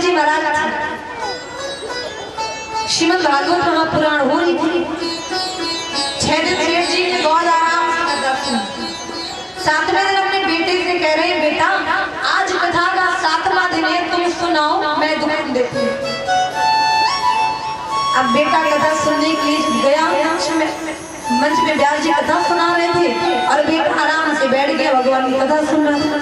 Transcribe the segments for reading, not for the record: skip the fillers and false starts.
जी महाराज श्रीमद् भागवत महापुराण हो रही थी। 6 दिन सेठ जी ने बहुत आराम से कथा सुनी। 7वें दिन अपने बेटे से कह रहे, बेटा आज कथा का 7वां दिन है, तुम सुनाओ, मैं दुख देती हूँ। अब बेटा कथा सुनने के लिए गया मंच में व्यास जी कथा सुना रहे थे और बेटा आराम से बैठ गया, भगवान की कथा सुन रहा था।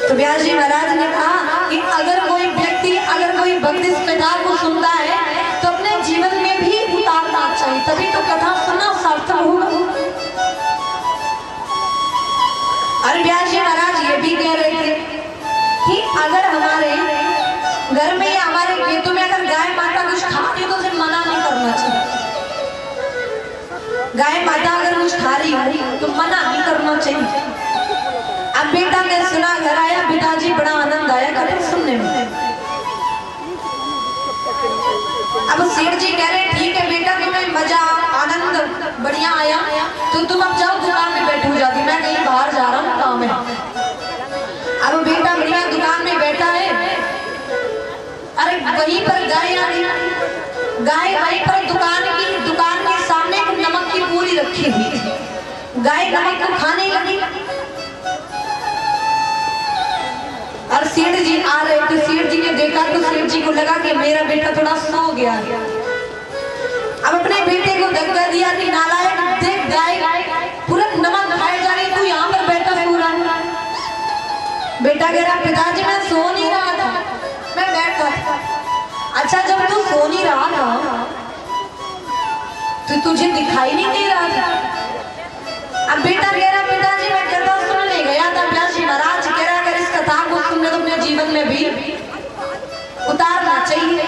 तो व्यास जी महाराज ने कहा कि अगर कोई व्यक्ति, अगर कोई भक्त इस कथा को सुनता है तो अपने जीवन में भी उतारना चाहिए, तभी तो कथा सुनना सार्थक होगा। और व्यास जी महाराज ये भी कह रहे थे कि अगर हमारे घर में या हमारे खेतों में अगर गाय माता कुछ खाती तो उसे मना नहीं करना चाहिए। गाय माता अगर कुछ खा रही हो तो मना नहीं करना चाहिए। अब बेटा ने सुना, घर आया, पिताजी बड़ा आनंद आया कथा सुनने में। अब सेठ जी कह रहे, ठीक है बेटा, तुम्हें मजा आनंद बढ़िया आया तो तुम अब जाओ दुकान में बैठो जाती, मैं कहीं बाहर जा रहा हूँ, काम है। अब बेटा बढ़िया दुकान में बैठा है, अरे वहीं पर गाय आ रही, गाय वहीं पर दुकान के सामने एक नमक की पूरी रखी हुई थी। गाय नमक को खाने लगी और सेठ जी आ रहे थे। सेठ जी ने देखा तो सेठ जी को लगा कि मेरा बेटा थोड़ा सो गया। अब अपने बेटे को धक्का दिया कि नालायक, देख गाय पूरा नमक खाए जा रही, तू यहाँ पर बैठा सो रहा है। बेटा कह रहा, पिताजी मैं सो नहीं रहा था, मैं बैठा था। अच्छा जब तू सो नहीं रहा था तो तुझे दिखाई नहीं दे रहा था। अब बेटा कह रहा, पिताजी मैं कथा सुनने गया था, व्यास जी महाराज कह रहा अगर इस कथा को तुमने तो अपने जीवन में भी उतारना चाहिए।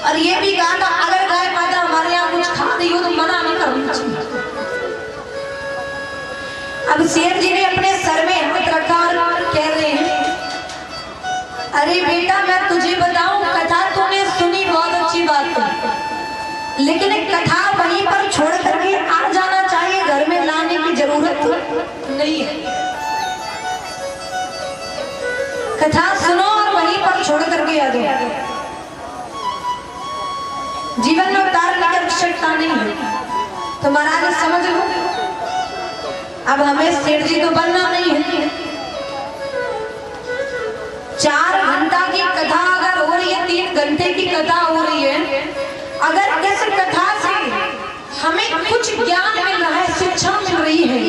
और ये भी कहा था अगर गाय माता हमारे यहाँ कुछ खा रही हो तो मना नहीं करना चाहिए। अब सेठ जी ने अपने सर में हाथ रखा और कह रहे हैं, अरे बेटा मैं तुझे बताऊं, कथा तूने सुनी बहुत अच्छी बात है, लेकिन एक कथा वहीं पर छोड़ करके आ जाना चाहिए, घर में लाने की जरूरत नहीं है। कथा सुनो और वहीं पर छोड़ करके आ जाओ, जीवन में उतारने की आवश्यकता नहीं है। तो महाराज समझ लो, अब हमें सेठ जी तो बनना नहीं है। 4 घंटा की कथा अगर हो रही है, 3 घंटे की कथा हो रही है, अगर इस कथा से हमें कुछ ज्ञान मिल रहा है, शिक्षा मिल रही है,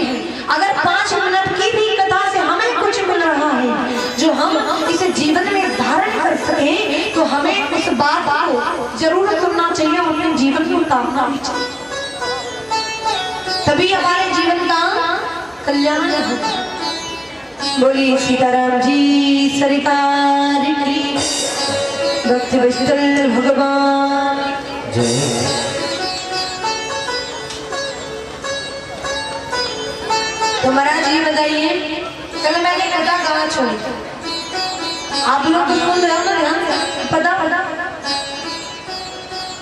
अगर 5 मिनट की भी कथा से हमें कुछ मिल रहा है जो हम इसे जीवन में धारण कर सके, तो हमें उस बात को जरूर सुनना चाहिए, अपने जीवन में उतारना भी चाहिए, तभी हमारे जीवन का कल्याण होगा। बोलिए सीताराम जी सरकार की, भक्ति विष्णु भगवान जय। तो महाराज जी बताइए, कल मैंने कथा कहाँ छोड़ी? आप लोग तो सुन रहे हो ना, ध्यान पता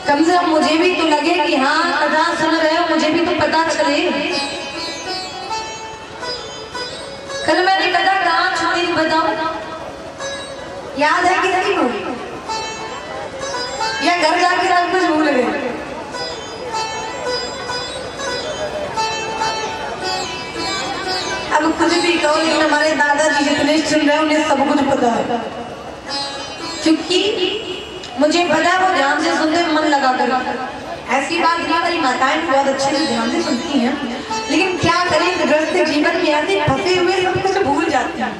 कम से कम मुझे भी तो लगे कि हाँ कथा सुन रहे हो, मुझे भी तो पता चले। कल मैंने कथा कहाँ छोड़ी बताओ, याद है किसी को या घर जाके सब कुछ भूल गए? अब कुछ भी कहो, लेकिन हमारे दादाजी जितने सुन रहे हैं उन्हें सब कुछ पता है, क्योंकि मुझे पता है वो ध्यान से सुनते, मन लगा कर। ऐसी बात नहीं, हमारी माताएं बहुत अच्छे से ध्यान से सुनती हैं, लेकिन क्या करें, गृहस्थ जीवन में आते फंसे हुए सब कुछ भूल जाते हैं,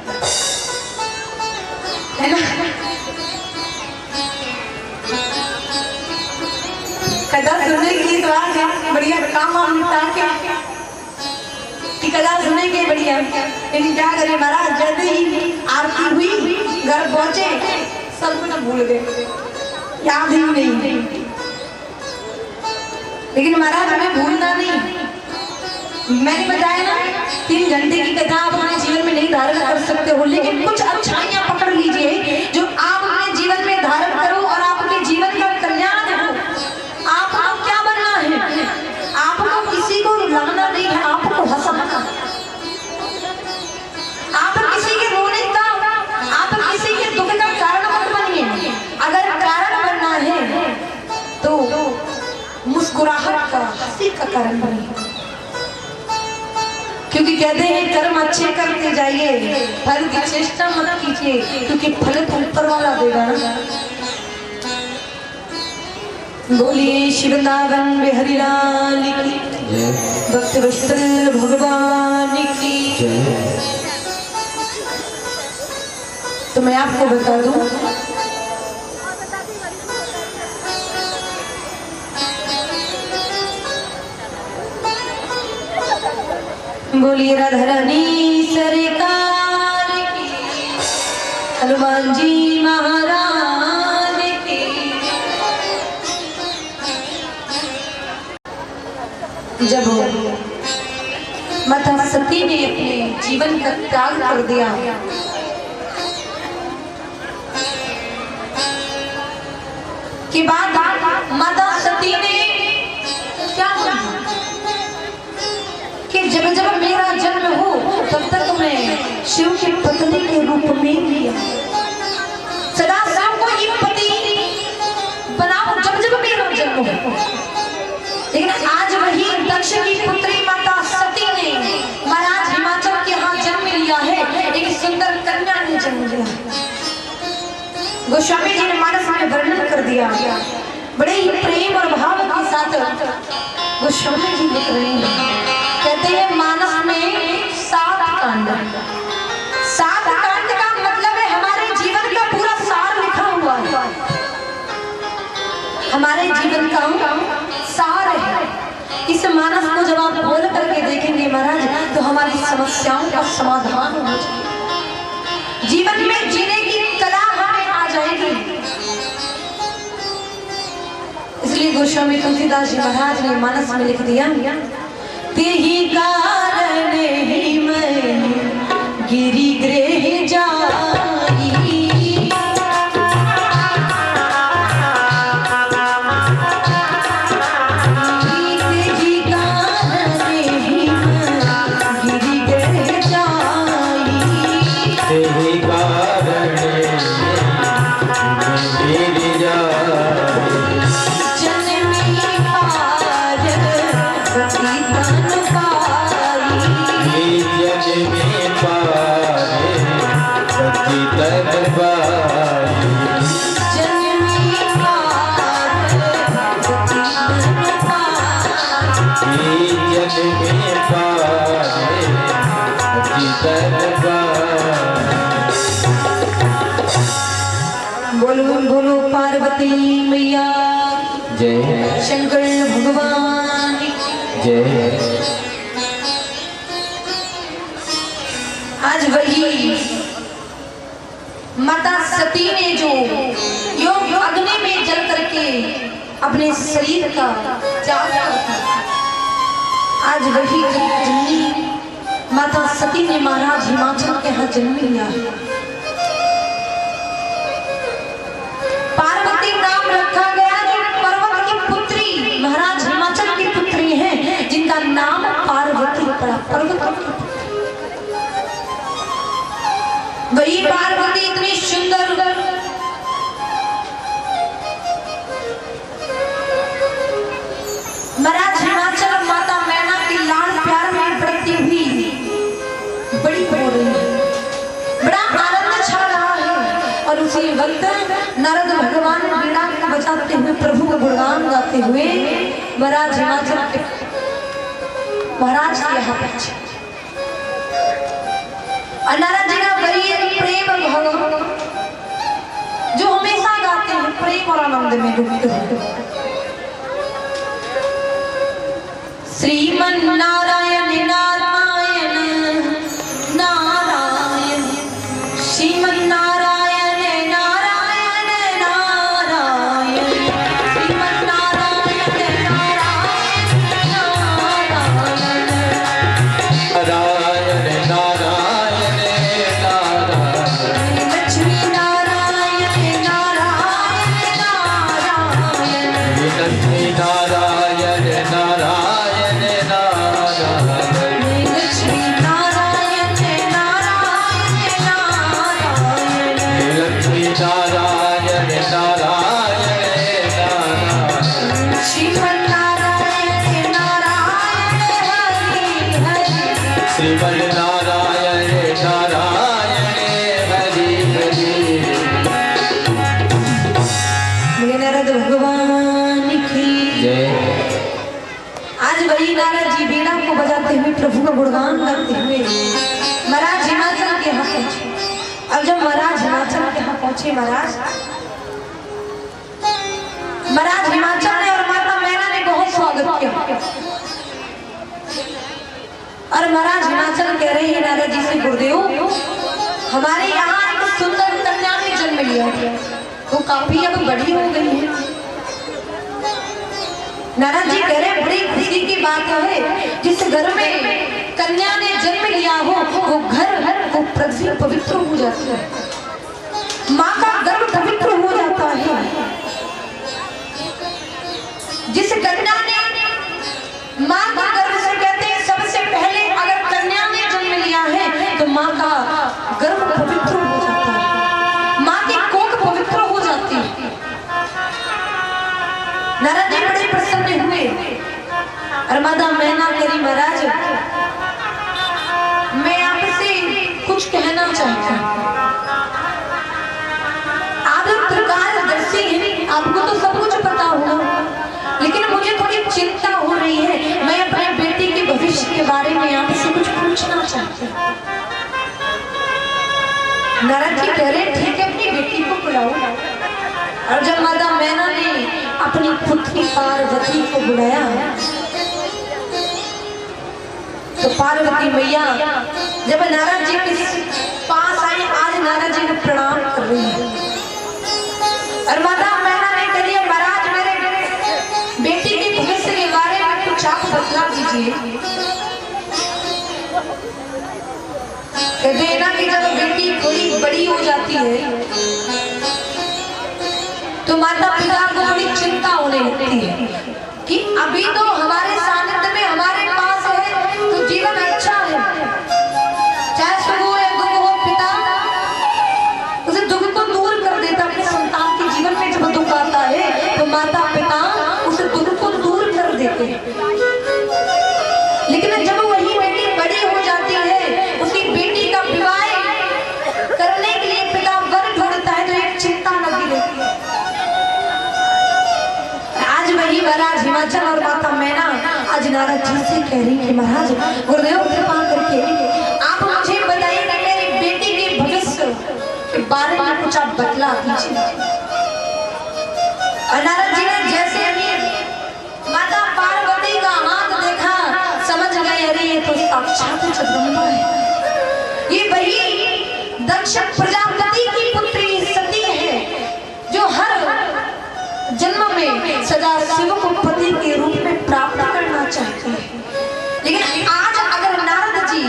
है ना। कथा सुनने के लिए तो आ गया, बढ़िया काम मिलता है क्या कि कथा सुनने के बढ़िया, लेकिन क्या करें महाराज, जैसे ही आरती हुई घर पहुंचे सब कुछ भूल गए, याद ही नहीं। लेकिन महाराज हमें भूलना नहीं, मैंने बताया ना 3 घंटे की कथा आप अपने जीवन में नहीं धारण कर सकते हो, लेकिन कुछ अच्छाइयां पकड़ लीजिए जो आप अपने जीवन में धारण करो और आपके जीवन का कल्याण हो। आपको क्या बनना है? आपको किसी को रुलाना नहीं है, आपको हंसाना, आप किसी के रोने का, आप किसी के दुख का कारण मुक्ति का कारण बने। क्योंकि कहते हैं कर्म अच्छे करते जाइए, फल की चेष्टा मत कीजिए, क्योंकि फल तो ऊपर वाला देगा ना। बोलिए शिवनावन बिहारी लाल की, भक्त वत्सल भगवान की। तो मैं आपको बता दूं, बोलिए राधा रानी सरकार की, हनुमान जी महाराज की। जब माता सती ने अपने जीवन का त्याग कर दिया, के बाद माता सती ने क्या कहा कि जब जब मेरा जन्म हो तब तक मैं शिव की पत्नी के रूप में लिया, सदा शिव को ही पति बनाओ जब जब मेरा जन्म हो। लेकिन आज वही दक्ष की पुत्री माता सती ने महाराज हिमाचल के यहाँ जन्म लिया है, एक सुंदर कन्या ने जन्म लिया। गोस्वामी जी ने मानस में वर्णन कर दिया, बड़े ही प्रेम और भाव के साथ गोस्वामी जी लिख रहे हैं। कहते हैं मानस में 7 कांड, 7 कांड का मतलब है हमारे जीवन का पूरा सार लिखा हुआ है, हमारे जीवन का सार है। इस मानस को जब आप बोल करके देखेंगे महाराज, तो हमारी समस्याओं का समाधान होना चाहिए, जीवन में जीने की कला हमें आ जाएगी। इसलिए गोस्वामी तुलसीदास जी महाराज ने मानस में लिख दिया, तेहि कारण ही मैं गिरि गृह जाई, तेहि कारण ही मैं गिरि गृह जाई, तेहि कारण गिरि जाई, जन्मी पार रति तन पाई, जन्मी पार रति तन पाई, जन्मी पार रति तन पाई, जन्मी पार रति तन पाई। बोलो बोलो पार्वती मैया जय, शंकर भगवान जय। आज वही माता सती ने जो योग अग्नि में जल करके अपने शरीर का त्याग किया, आज वही जननी माता सती ने महाराज हिमाचल के यहाँ जन्म लिया। पार्वती नाम रखा गया जो पर्वत की पुत्री, महाराज हिमाचल की पुत्री है, जिनका नाम पार्वती पड़ा, पर्वत। वही पार्वती इतनी सुंदर, महाराज हिमाचल माता मैना की लाड़ प्यार में बढ़ती हुई बड़ी हो रही है, बड़ा आनंद छा रहा है। और उसी वक्त नारद भगवान वीणा को बजाते हुए प्रभु का गुणगान गाते हुए महाराज हिमाचल के महाराज के यहाँ पहुंचे। नारद जी का वही प्रेम भाव जो हमेशा गाते हैं, प्रेम और आनंद में डूबते हुए। श्रीमन नारायण नारायण नारायण, श्रीमन नारायण नारायण नारायण, श्रीमन नारायण नारायण नारायण, नारायण नारायण नारायण, लक्ष्मी नारायण नारायण नारायण, लक्ष्मी नारायण नारायण नारायण। वही नारद जी बीड़ा को बजाते हुए प्रभु का गुणगान करते हुए महाराज हिमाचल के यहाँ पहुंचे। अब जब महाराज हिमाचल के यहाँ पहुंचे, महाराज हिमाचल ने और माता मैना ने बहुत स्वागत किया। और महाराज हिमाचल कह रहे हैं नारद जी से, गुरुदेव हमारे यहाँ एक सुंदर कन्या ने जन्म लिया, वो काफी अब बड़ी हो गई है। नारद जी कह रहे बड़ी खुशी की बात है, जिस घर में कन्या ने जन्म लिया हो वो घर वो पृथ्वी पवित्र हो जाती है, माँ का गर्भ पवित्र हो जाता है। जिस कन्या ने माँ का गर्भ से कहते हैं सबसे पहले अगर कन्या ने जन्म लिया है तो माँ का गर्भ पवित्र हो जाता है, माँ की कोख पवित्र हो जाती है। नारद जी बड़े प्रसन्न हुए और माता मैना करी, महाराज मैं आपसे कुछ कहना चाहता हूँ। आप त्रिकालदर्शी हैं, आपको तो सब कुछ पता होगा, लेकिन मुझे थोड़ी चिंता हो रही है। मैं अपने बेटी के भविष्य के बारे में आपसे कुछ पूछना चाहती हूँ। नारद जी कह रहे ठीक है, अपनी बेटी को बुलाओ। और जब माता मैना ने अपनी पुत्री पार्वती को बुलाया तो पार्वती मैया जब नारद जी के पास आई, आज नारद जी को प्रणाम कर रही है। और माता मैना ने कह दिया, महाराज मेरे बेटी के भविष्य के बारे में कुछ आप बतला दीजिए। कहते हैं ना कि जब बेटी थोड़ी बड़ी हो जाती है तो माता पिता को बड़ी चिंता होने लगती है कि अभी तो हमारे सानिध्य में हमारे पास है तो जीवन अच्छा है, चाहे सुख हो या दुख हो, पिता उसे दुख को दूर कर देता अपने संतान के जीवन में। जब दुख आता है तो माता पिता उस दुख को दूर कर देते हैं। लेकिन जब वही बेटी बड़ी हो जाती है, उसकी बेटी का विवाह करने के लिए पिता वर ढूंढता है तो एक चिंता लगी रहती है। आज वही महाराज हिमाचल और माता मैना आज नारद जी से कह रही है, महाराज गुरुदेव कृपा करके आप मुझे बताइए कि मेरी बेटी के भविष्य के बारे में कुछ आप बतला दीजिए। और नारद जी ने जैसे ही माता पार्वती का हाथ देखा समझ गए, अरे ये तो साक्षात जगदम्बा है, ये वही दक्ष प्रजापति की पुत्री सती है जो हर जन्म में सदा शिव को पति के रूप में प्राप्त करना चाहती है। लेकिन आज अगर नारद जी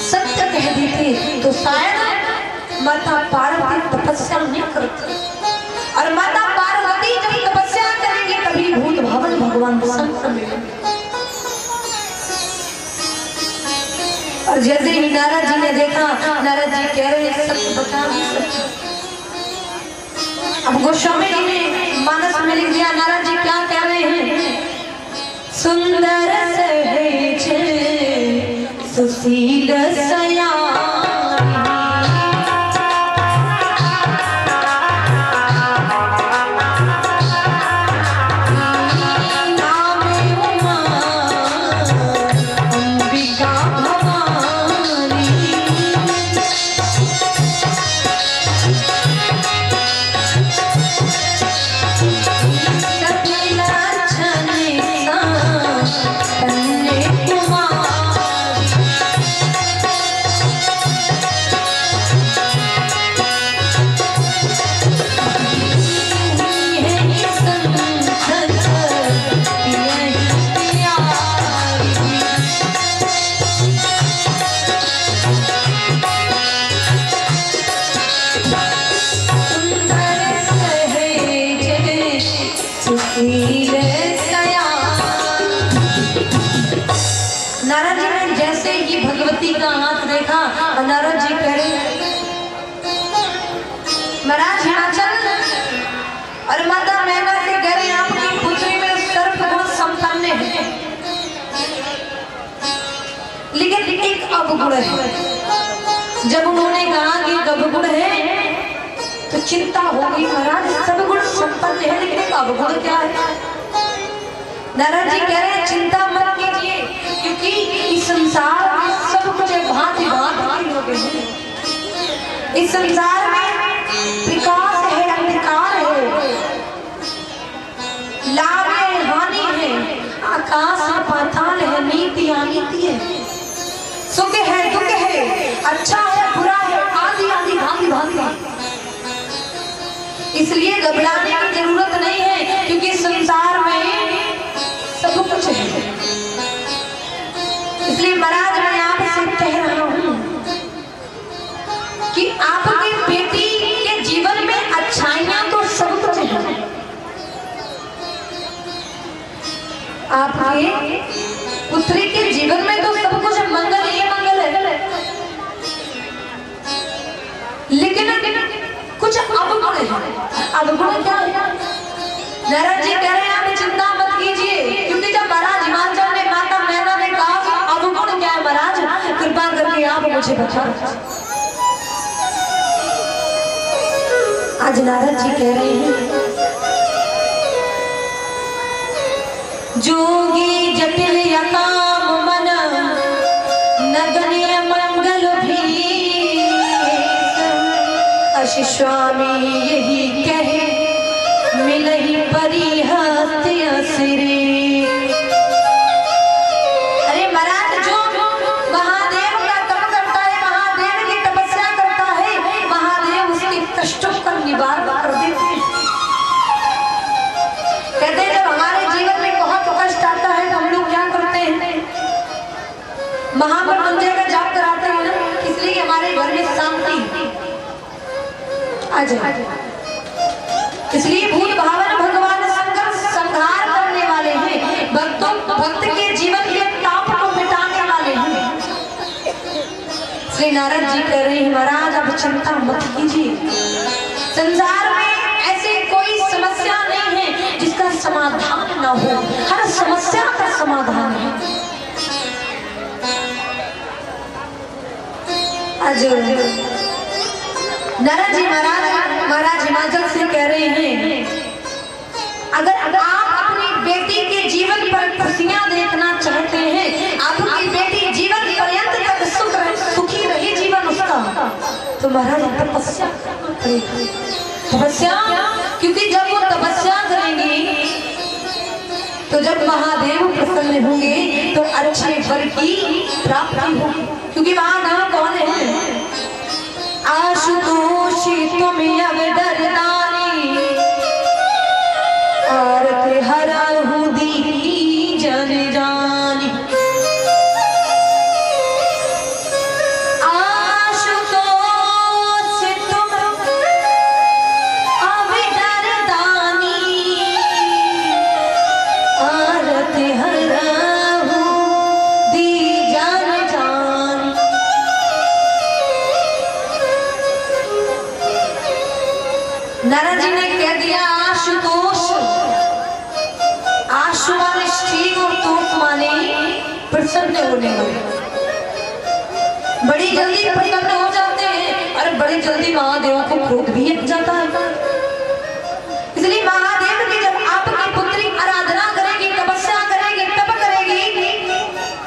सत्य कह देते तो शायद माता पार्वती तपस्या नहीं करती, और माता पार्वती जब तपस्या करेंगे तभी भूत भवन भगवान संत मिलेंगे। और जैसे ही नारद जी ने देखा, नारद जी कह रहे सत्य बता नहीं सकते। अब गोस्वामी जी ने मानस में लिख दिया, नारद जी क्या कह रहे हैं, सुंदर सहज सुशील सया नारद जी ने जैसे ही भगवती का हाथ देखा, नारद जी कह रहे महाराज हिमाचल और माता मैना से कह रहे आपकी पुत्री में सर्प बहुत संपन्न है, लेकिन एक अवगुण है। जब उन्होंने कहा कि अवगुण है तो चिंता हो गई, महाराज सब गुण संपन्न है लेकिन एक अवगुण क्या है? नारद जी कह रहे हैं चिंता मत कीजिए, क्योंकि इस संसार में सब कुछ भांति भांति हो गए हैं। इस संसार में विकास है, अंधकार है, लाभ है, हानि है, आकाश है, पाताल है, नीति अनीति है, सुख है, दुख है, अच्छा है, बुरा है, आदि आदि भांति भांति। इसलिए घबराने की जरूरत नहीं है, क्योंकि संसार में सब कुछ है। इसलिए महाराज मैं आपसे कह रहा हूं कि आपकी बेटी के जीवन में अच्छाइयां तो सब कुछ है, आपके पुत्री के जीवन में तो सब कुछ मंगल ही मंगल है, लेकिन कुछ अवगुण है। अवगुण क्या है? नारद जी कह रहे हैं आप चिंता मत कीजिए, क्योंकि जब महाराज हिमाचल ने माता मैना ने कहा अवगुण क्या है महाराज, कृपा करके आप मुझे बताओ। आज नारद जी कह रहे हैं जोगी जटिल यकाम मन नगनीय मंगल भी अशि स्वामी यही कहे मिलही परिहत्य सिरे। अरे महाराज जो महादेव का तप करता है, महादेव की तपस्या करता है, महादेव उसके कष्टों का निवारण कर देते हैं। कहते हैं जब हमारे जीवन में बहुत कष्ट आता है तो हम लोग क्या करते हैं, महामृत्युंजय का जाप कराते हैं ना, इसलिए हमारे घर में शांति आ जाए। इसलिए भूत भावन भगवान शंकर संहार करने वाले हैं, भक्त के जीवन के ताप को मिटाने वाले हैं। श्री नारद जी कह रहे हैं महाराज अब चिंता मत कीजिए, संसार में ऐसी कोई समस्या नहीं है जिसका समाधान न हो, हर समस्या का समाधान है। आज नारद जी महाराज हिमाचल से कह रहे हैं अगर आप अपनी बेटी के जीवन पर खुशियां देखना चाहते हैं, आपकी बेटी जीवन पर्यंत तक सुखी रहे जीवन उसका, तो महाराज तपस्या करेगी। तपस्या, क्योंकि जब वो तपस्या करेंगी तो जब महादेव प्रसन्न होंगे तो अच्छे वर की प्राप्ति होगी। क्योंकि महादेव कौन है? आशुतोष तुम अवदरदानी आरत हरहु दी जन जानी। आशुतोष तुम अवदरदानी आरत हरहु दी जन जानी। नारद जी ने कह दिया आशुतोष, आशु माने ठीक और तोष माने प्रसन्न होने वाले। बड़ी जल्दी प्रसन्न हो जाते हैं और बड़ी जल्दी महादेव को क्रोध भी आ जाता है। इसलिए महादेव की जब आपकी पुत्री आराधना करेगी, तपस्या करेगी, तप करेगी,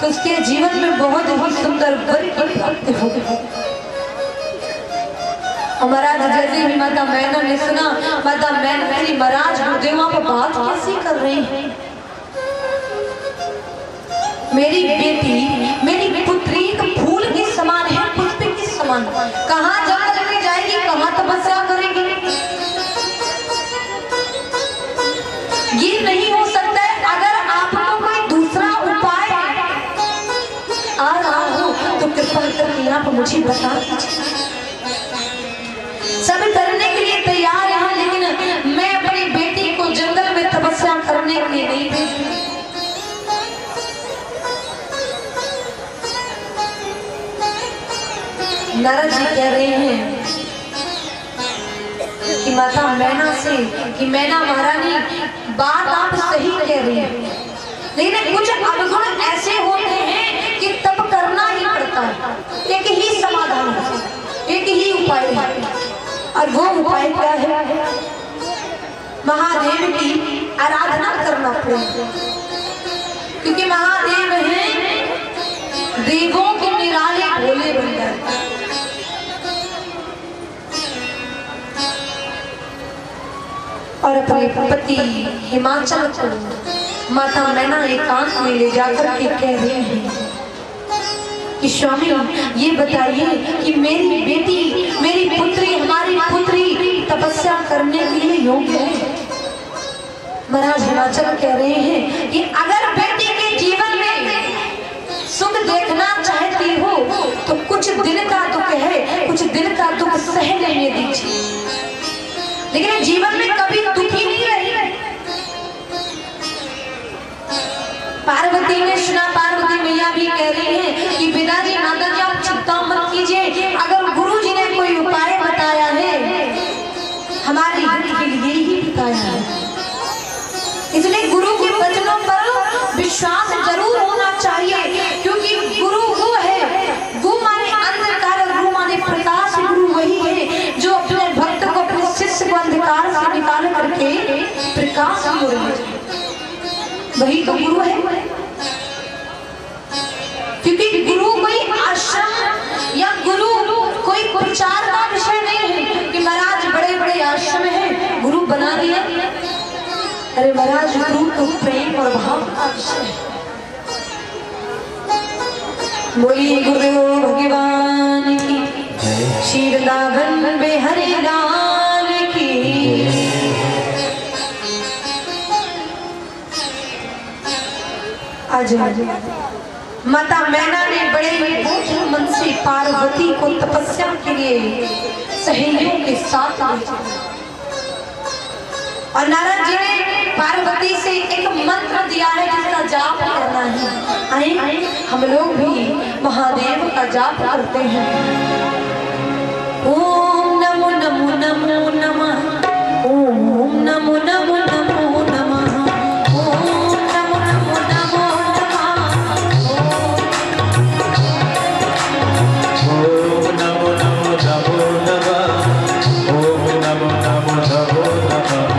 तो उसके जीवन में बहुत ही सुंदर वर की प्राप्ति होगी। महाराज जैसे भी माता मैना ने सुना, माता मैना मेरी महाराज गुरुदेव पर बात कैसी कर रही है, मेरी बेटी मेरी पुत्री एक फूल के समान है, पुष्प के समान, कहाँ जंगल में जाएगी, कहाँ तपस्या करेगी। ये नहीं हो सकता है। अगर आपको कोई दूसरा उपाय आ रहा हो तो कृपा करके आप मुझे बता दीजिए। सब करने के लिए तैयार है, लेकिन मैं अपनी बेटी को जंगल में तपस्या करने के लिए नहीं भेजूंगी। नारद जी कह रहे हैं कि माता मैना से कि मैना महारानी बात आप सही कह रही हैं, लेकिन कुछ अवगुण ऐसे होते हैं कि तब करना ही पड़ता है। एक ही समाधान है, एक ही उपाय है, और वो उपाय क्या है? महादेव की आराधना करना पड़ेगा। क्योंकि महादेव हैं देवों के निराले भोले बंदर। और अपने पति हिमाचल को माता मैना एकांत में ले जाकर के कह रहे हैं कि स्वामी ये बताइए कि मेरी बेटी, मेरी पुत्री, हमारी पुत्री तपस्या करने के लिए योग्य है। महाराज हिमाचल कह रहे हैं कि अगर बेटी के जीवन में सुख देखना चाहती हो तो कुछ दिन का दुख है, कुछ दिन का दुख सह लेने दीजिए, लेकिन जीवन में कभी दुखी नहीं रही। पार्वती ने सुना, पार्वती मैया भी कह रही है कि पिताजी माता जी आप चिंता मत कीजिए, अगर गुरु जी ने कोई उपाय बताया है हमारे हित के लिए ही बताया है, इसलिए गुरु के वचनों पर विश्वास जरूर होना चाहिए। क्योंकि गुरु वो है, गु माने अंधकार, गुरु माने प्रकाश, गुरु वही है जो अपने भक्त को, अपने शिष्य को अंधकार से निकाल करके प्रकाश की ओर ले जाए, वही तो गुरु है। क्योंकि गुरु कोई आश्रम या गुरु कोई प्रचार का विषय नहीं है कि महाराज बड़े बड़े आश्रम हैं गुरु बना दिया। अरे महाराज गुरु तो प्रेम और भाव का विषय है। बोलिए गुरु भगवान की, श्री वृंदावन बिहारी लाल की। आज माता मैना ने बड़े मन से पार्वती को तपस्या के लिए सहेलियों के साथ भेजा और नारद जी ने पार्वती से एक मंत्र दिया है जिसका जाप करना है। आए हम लोग भी महादेव का जाप करते हैं। ओम नमो नमो नमो नमः, ओम नमो नमो नमो नमः, ओम नमो नमो नमो नमः, ओम नमो नमो नमो नमः, ओम नमो नमो नमो नमः।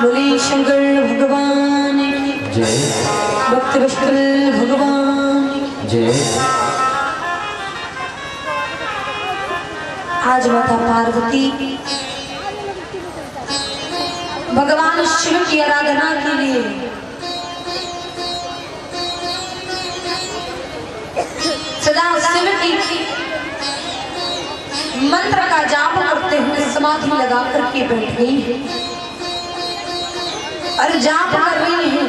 बोले शंकर भगवान की जय, भक्त वत्सल भगवान की जय। आज माता पार्वती भगवान शिव की आराधना के लिए सदा शिव की मंत्र का जाप करते हुए समाधि लगा करके बैठ गई है और जाप कर रही है।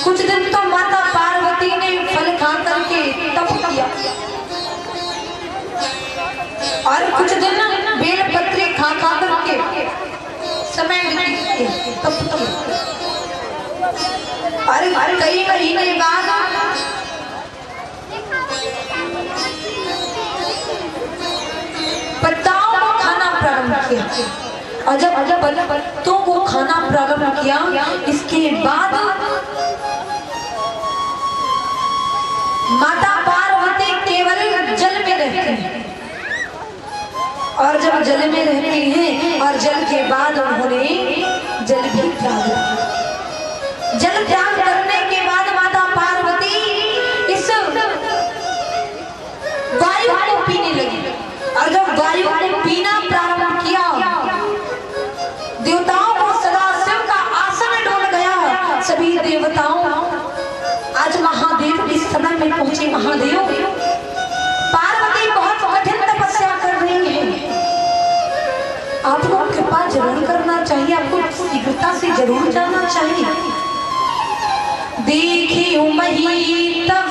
कुछ दिन तो माता पार्वती ने फल खा करके तप किया और कुछ दिन बेलपत्री खा करके समय तप और कई महीने बाद पत्ताओं को खाना प्रारंभ किया और जब पत्तों को खाना प्रारंभ किया इसके बाद माता पार्वती केवल जल में रहती है और जब जल में रहती हैं और जल के बाद उन्होंने जल भी त्याग दिया। जल त्याग करने के बाद माता पार्वती इस वायु को पीने लगी और जब वायु को पीना प्रारंभ किया देवताओं को सदाशिव का आसन डोल गया। सभी देवताओं आज महादेव इस समय में पहुंचे। महादेव पार्वती बहुत कठिन तपस्या कर रही है, आपको कृपा जरूर करना चाहिए, आपको शीघ्रता से जरूर जाना चाहिए। देखी मही तब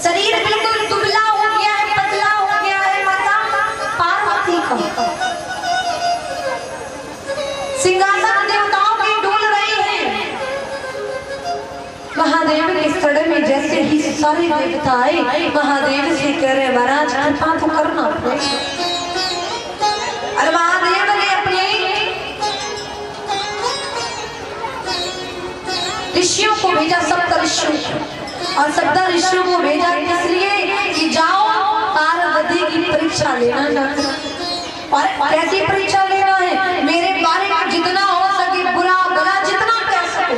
शरीर बिल्कुल दुबला हो गया है, पतला हो गया है माता पार्वती का। सिंहासन देवताओं की डोल रही है। महादेव के सड़े में जैसे ही सारे देवता आए महादेव से कह रहे महाराज कृपा तो करना। और महादेव ने अपने ऋषियों को भेजा, सप्त ऋषियों और सप्त ऋषियों को भेजा इसलिए कि जाओ पार्वती की परीक्षा लेना चाहते और कैसी परीक्षा लेना है, मेरे बारे में जितना हो सके बुरा भला जितना कह सके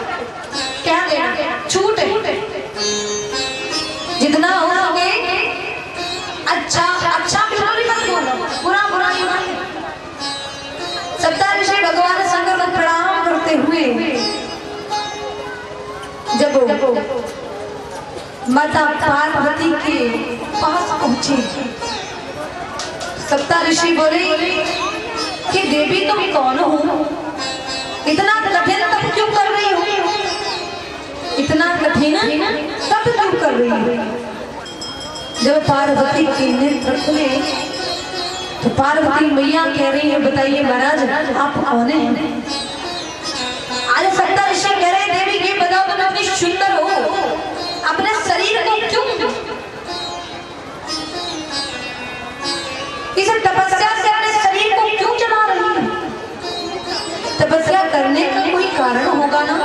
कह देना, छूट है जितना हो सके अच्छा अच्छा बिल्कुल मत बोलो, बुरा बुरा ही मत। सप्त ऋषि भगवान शंकर को प्रणाम करते हुए जब माता पार्वती के पास पहुंचे सप्त ऋषि बोले कि देवी तुम कौन हो, इतना कठिन तप क्यों कर रही हो, इतना कठिन तप क्यों कर रही हो। जब पार्वती के नेत्र खुले तो पार्वती मैया कह रही है बताइए महाराज आप कौन हैं। आज सप्त ऋषि कह रहे देवी ये बताओ तुम इतनी सुंदर हो अपने शरीर को क्यों इस तपस्या से अपने शरीर को क्यों चला रही है। तपस्या करने का कोई कारण होगा ना।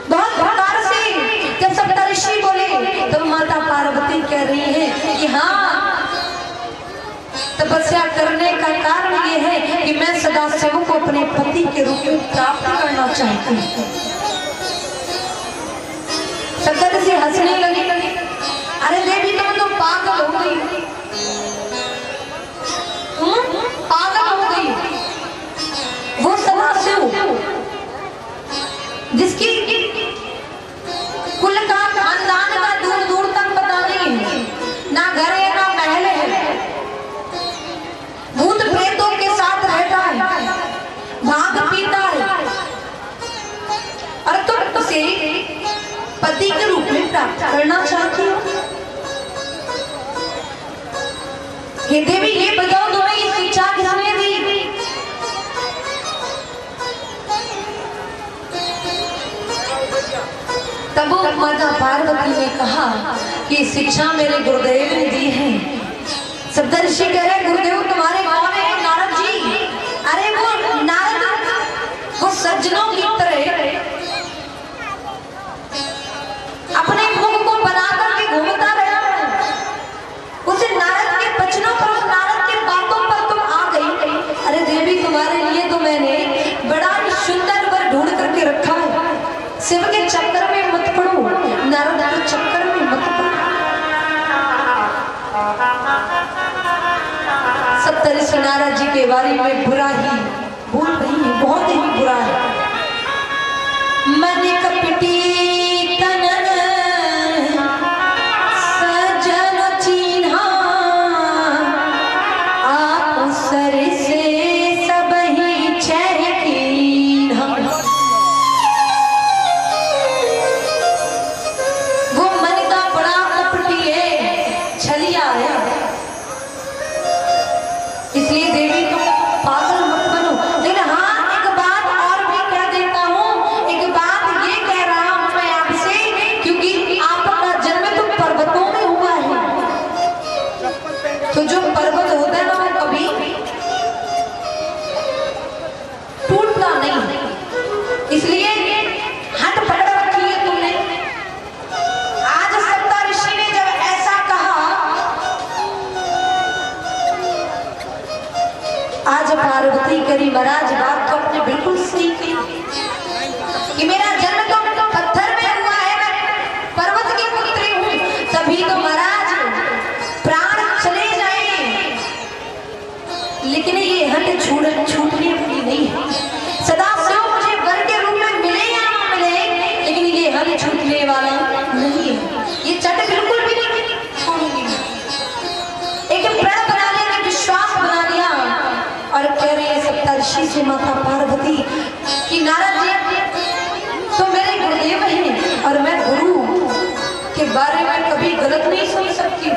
बहुत प्रकार से जब सप्त ऋषि बोले तब माता पार्वती कह रही है कि हाँ तपस्या करने का कारण ये है कि मैं सदाशिव को अपने पति के रूप में प्राप्त करना चाहती हूँ। सप्त ऋषि हंसने लगे, अरे देवी तुम तो पागल हो गई, पागल हो गई। वो सदाशिव जिसकी कुल का खानदान का दूर दूर तक पता नहीं है, ना घर है ना महल है, भूत प्रेतों के साथ रहता है, भांग पीता है और तुम उसे पति के रूप में प्राप्त करना चाहती हो। हे देवी ये बताओ तुम्हें ये शिक्षा किसने दी। तब माता पार्वती ने कहा कि शिक्षा मेरे गुरुदेव ने दी है। सप्त ऋषि कह रहे गुरुदेव तुम्हारे कौन है। नारद जी, अरे वो नारद वो सज्जनों की तरह अपने मुख को बनाकर के घूमता रहा है, उसे नारद के वचनों पर नारद के बातों पर तुम आ गई। अरे देवी तुम्हारे लिए तो मैंने बड़ा सुंदर वर ढूंढ करके रखा है, शिव के चक्कर में मत पड़ो, नारद के चक्कर में मत पड़ो। नारद जी के बारे में बुरा ही बोल रही है, बहुत ही बुरा है। मन कपटी तनन सजन चीन्हा, आप सर से सब ही चहकीन्हा। वो मन का बड़ा कपटी है, छलिया है, इसलिए देवी तुम पागल मत बनो। लेकिन हाँ, एक बात और भी कह देता हूँ, एक बात ये कह रहा हूँ मैं आपसे, क्योंकि आपका जन्म तो पर्वतों में हुआ है, तो जो पर्वत होता है ना वो कभी टूटता नहीं, इसलिए हट पकड़ रखी है तुमने। आज सप्तऋषि ने जब ऐसा कहा, आज पार्वती करी महाराज बात तो आपने बिल्कुल सही की कि मेरा जन्म तो पत्थर में हुआ है, मैं पर्वत की पुत्री हूँ, तभी तो महाराज प्राण चले जाएंगे, लेकिन ये हट छूटने वाली नहीं है। सदा से मुझे वर के रूप में मिले या ना मिले, लेकिन ये हट छूटने वाला नहीं है, ये चट बिल्कुल भी नहीं छोड़ूंगी। एक प्रण बना लिया, एक विश्वास बना लिया और कह रहे हैं सप्तऋषि से माता पार्वती कि नारद जी तो मेरे गुरुदेव हैं और मैं गुरु के बारे में कभी गलत नहीं सुन सकती,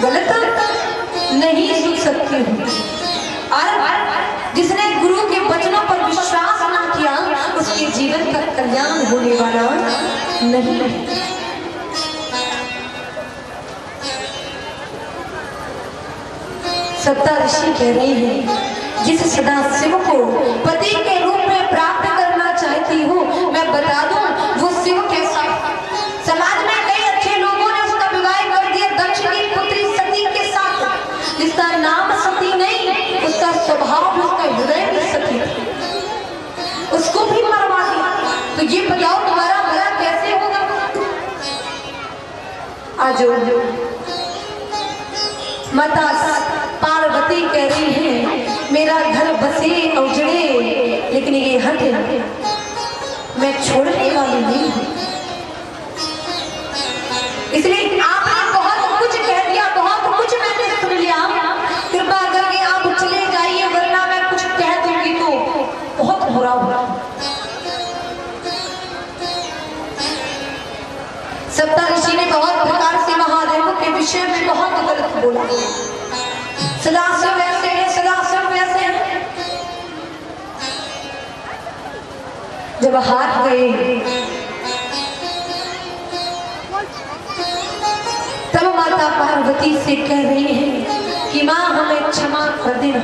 गलत नहीं सुन सकती हूँ। और जिसने गुरु के वचनों पर विश्वास ना किया उसके जीवन का कल्याण होने वाला नहीं है। सप्तऋषि कह रहे हैं जिस सदाशिव को पति के रूप में प्राप्त करना चाहती हूँ, मैं बता दूं वो शिव के साथ। समाज में कई अच्छे लोगों ने उसका विवाह कर दिया दक्ष की पुत्री सती के साथ, जिसका नाम सती नहीं, उसका स्वभाव भी, उसका हृदय भी सती, उसको भी मरवा दिया। तो ये बताओ तुम्हारा भला कैसे होगा? आज माता पार्वती कह रही है मेरा घर बसे उजड़े, लेकिन ये हट मैं छोड़ने वाली नहीं हूँ। इसलिए आपने बहुत कुछ कह दिया, बहुत कुछ मैंने सुन लिया, कृपा करके आप चले जाइए, वरना मैं कुछ कह दूंगी तो बहुत बुरा होगा। सप्तऋषि ने बहुत प्रकार से महादेव के विषय में बहुत गलत बोला। सदाशिव वैसे हैं, सदाशिव वैसे हैं। जब हाथ गए तब माता पार्वती से कह रही हैं कि माँ हमें क्षमा कर देना।